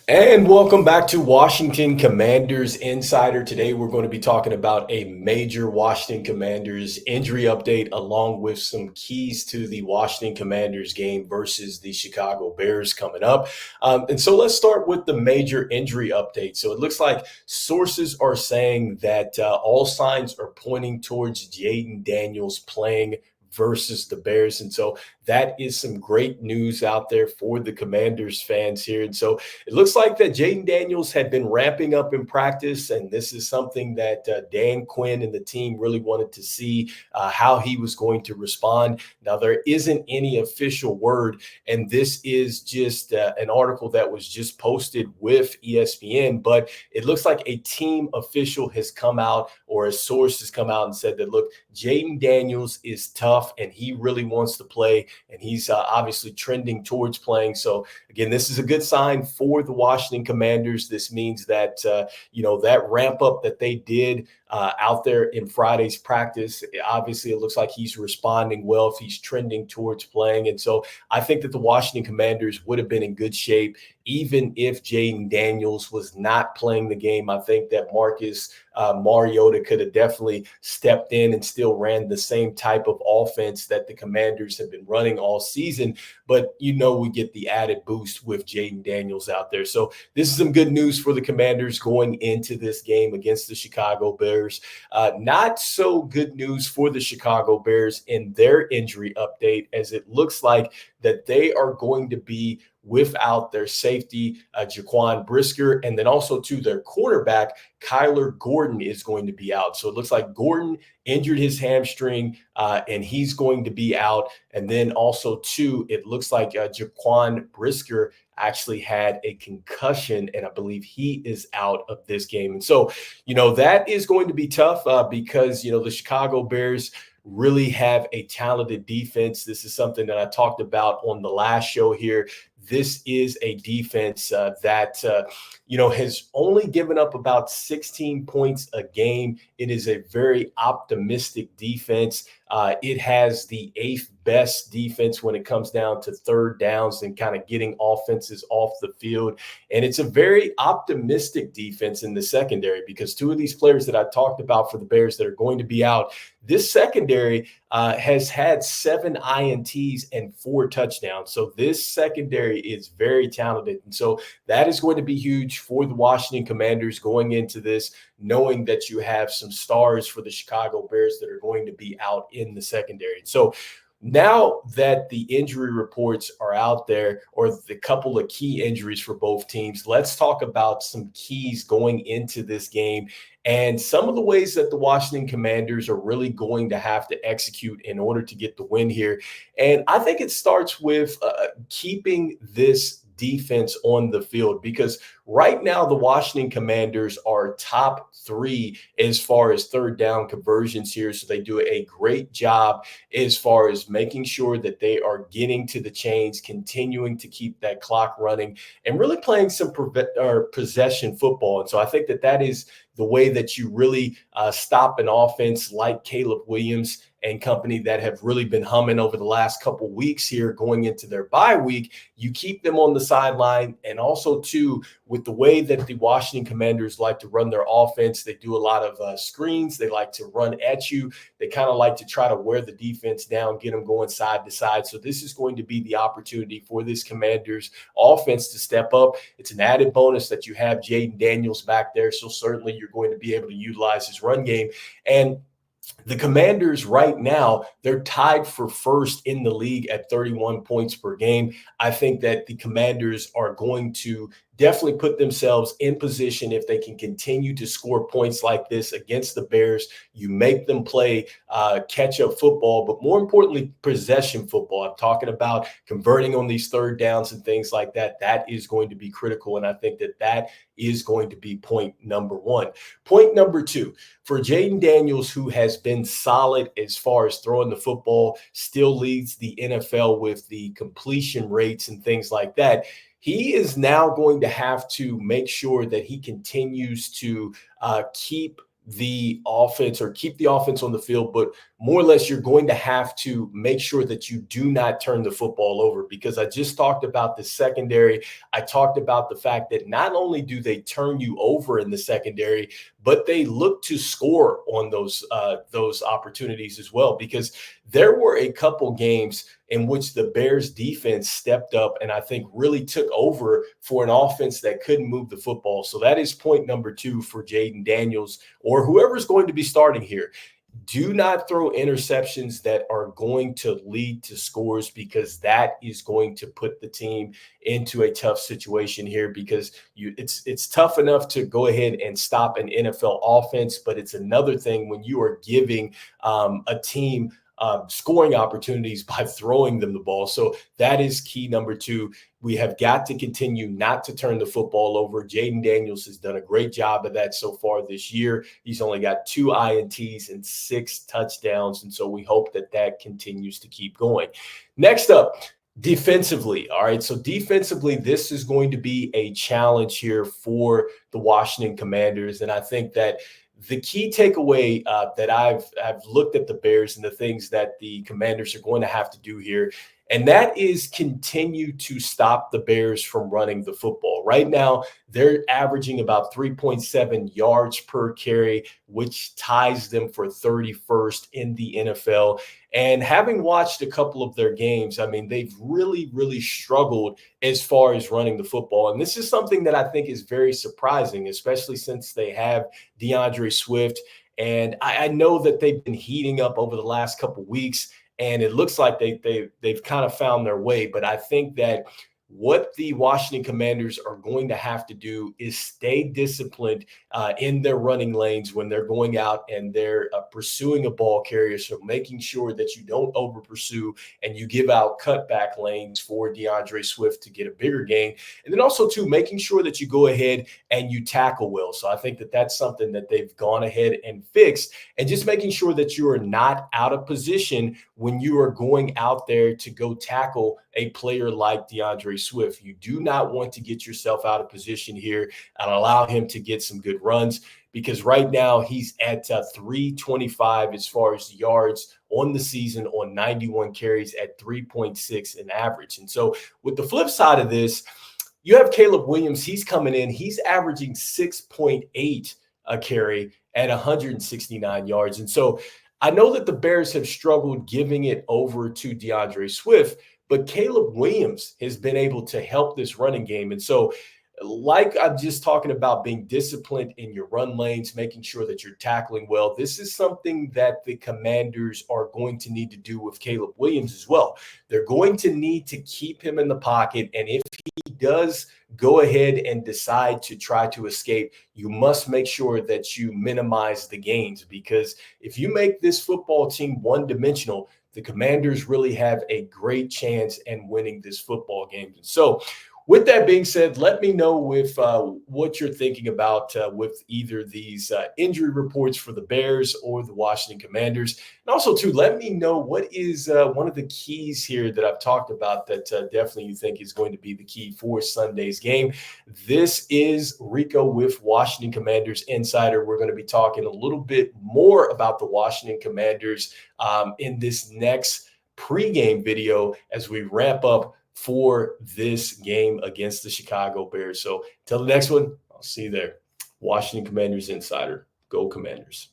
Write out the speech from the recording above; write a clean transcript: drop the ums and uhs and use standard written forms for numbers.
And welcome back to Washington Commanders Insider. Today, we're going to be talking about a major Washington Commanders injury update, along with some keys to the Washington Commanders game versus the Chicago Bears coming up. And so let's start with the major injury update. So it looks like sources are saying that all signs are pointing towards Jayden Daniels playing versus the Bears. And so that is some great news out there for the Commanders fans here. And so it looks like that Jayden Daniels had been ramping up in practice, and this is something that Dan Quinn and the team really wanted to see how he was going to respond. Now, there isn't any official word, and this is just an article that was just posted with ESPN, but it looks like a team official has come out, or a source has come out and said that, look, Jayden Daniels is tough and he really wants to play, and he's obviously trending towards playing. So again, this is a good sign for the Washington Commanders. This means that that ramp up that they did out there in Friday's practice, obviously it looks like he's responding well if he's trending towards playing. And so I think that the Washington Commanders would have been in good shape even if Jayden Daniels was not playing the game. I think that Marcus Mariota could have definitely stepped in and still ran the same type of offense that the Commanders have been running all season. But we get the added boost with Jayden Daniels out there. So this is some good news for the Commanders going into this game against the Chicago Bears. Not so good news for the Chicago Bears in their injury update, as it looks like that they are going to be without their safety, Jaquan Brisker, and then also to their quarterback, Kyler Gordon, is going to be out. So it looks like Gordon injured his hamstring, and he's going to be out. And then also, too, it looks like Jaquan Brisker actually had a concussion, and I believe he is out of this game. And so, that is going to be tough because, the Chicago Bears really have a talented defense. This is something that I talked about on the last show here. This is a defense that has only given up about 16 points a game. It is a very optimistic defense. It has the eighth best defense when it comes down to third downs and kind of getting offenses off the field. And it's a very optimistic defense in the secondary, because two of these players that I talked about for the Bears that are going to be out, this secondary has had 7 INTs and 4 touchdowns. So this secondary is very talented. And so that is going to be huge for the Washington Commanders going into this, knowing that you have some stars for the Chicago Bears that are going to be out in the secondary. So now that the injury reports are out there, or the couple of key injuries for both teams, let's talk about some keys going into this game and some of the ways that the Washington Commanders are really going to have to execute in order to get the win here. And I think it starts with keeping this defense on the field, because right now the Washington Commanders are top 3 as far as third down conversions here. So they do a great job as far as making sure that they are getting to the chains, continuing to keep that clock running, and really playing some possession football. And so I think that that is the way that you really stop an offense like Caleb Williams and company that have really been humming over the last couple weeks here going into their bye week. You keep them on the sideline. And also, too, with the way that the Washington Commanders like to run their offense, they do a lot of screens. They like to run at you. They kind of like to try to wear the defense down, get them going side to side. So this is going to be the opportunity for this Commanders offense to step up. It's an added bonus that you have Jayden Daniels back there. So certainly you're going to be able to utilize his run game. And the Commanders right now, they're tied for first in the league at 31 points per game. I think that the Commanders are going to definitely put themselves in position if they can continue to score points like this against the Bears. You make them play catch-up football, but more importantly, possession football. I'm talking about converting on these third downs and things like that. That is going to be critical, and I think that that is going to be point number 1. Point number 2, for Jayden Daniels, who has been solid as far as throwing the football, still leads the NFL with the completion rates and things like that. He is now going to have to make sure that he continues to keep the offense on the field, but more or less you're going to have to make sure that you do not turn the football over, because I just talked about the secondary. I talked about the fact that not only do they turn you over in the secondary, but they look to score on those opportunities as well, because there were a couple games in which the Bears defense stepped up and I think really took over for an offense that couldn't move the football. So that is point number 2 for Jayden Daniels or whoever's going to be starting here. Do not throw interceptions that are going to lead to scores, because that is going to put the team into a tough situation here, because it's tough enough to go ahead and stop an NFL offense, but it's another thing when you are giving a team scoring opportunities by throwing them the ball. So that is key number 2. We have got to continue not to turn the football over. Jayden Daniels has done a great job of that so far this year. He's only got 2 INTs and 6 touchdowns. And so we hope that that continues to keep going. Next up, defensively. All right. So defensively, this is going to be a challenge here for the Washington Commanders. And I think that the key takeaway that I've looked at the Bears and the things that the Commanders are going to have to do here, and that is continue to stop the Bears from running the football. Right now, they're averaging about 3.7 yards per carry, which ties them for 31st in the NFL. And having watched a couple of their games, I mean, they've really, really struggled as far as running the football. And this is something that I think is very surprising, especially since they have DeAndre Swift. And I know that they've been heating up over the last couple of weeks, and it looks like they've kind of found their way. But I think that what the Washington Commanders are going to have to do is stay disciplined in their running lanes when they're going out and they're pursuing a ball carrier. So making sure that you don't over pursue and you give out cutback lanes for DeAndre Swift to get a bigger gain. And then also, too, making sure that you go ahead and you tackle well. So I think that that's something that they've gone ahead and fixed, and just making sure that you are not out of position when you are going out there to go tackle a player like DeAndre Swift. You do not want to get yourself out of position here and allow him to get some good runs, because right now he's at 325 as far as yards on the season on 91 carries at 3.6 in average. And so with the flip side of this, you have Caleb Williams. He's coming in. He's averaging 6.8 a carry at 169 yards. And so I know that the Bears have struggled giving it over to DeAndre Swift, but Caleb Williams has been able to help this running game. And so, like I'm just talking about being disciplined in your run lanes, making sure that you're tackling well, this is something that the Commanders are going to need to do with Caleb Williams as well. They're going to need to keep him in the pocket. And if he does go ahead and decide to try to escape, you must make sure that you minimize the gains, because if you make this football team one-dimensional, the Commanders really have a great chance in winning this football game. So with that being said, let me know with what you're thinking about with either these injury reports for the Bears or the Washington Commanders. And also, too, let me know what is one of the keys here that I've talked about that definitely you think is going to be the key for Sunday's game. This is Rico with Washington Commanders Insider. We're going to be talking a little bit more about the Washington Commanders in this next pregame video as we wrap up for this game against the Chicago Bears. So until the next one, I'll see you there. Washington Commanders Insider. Go Commanders.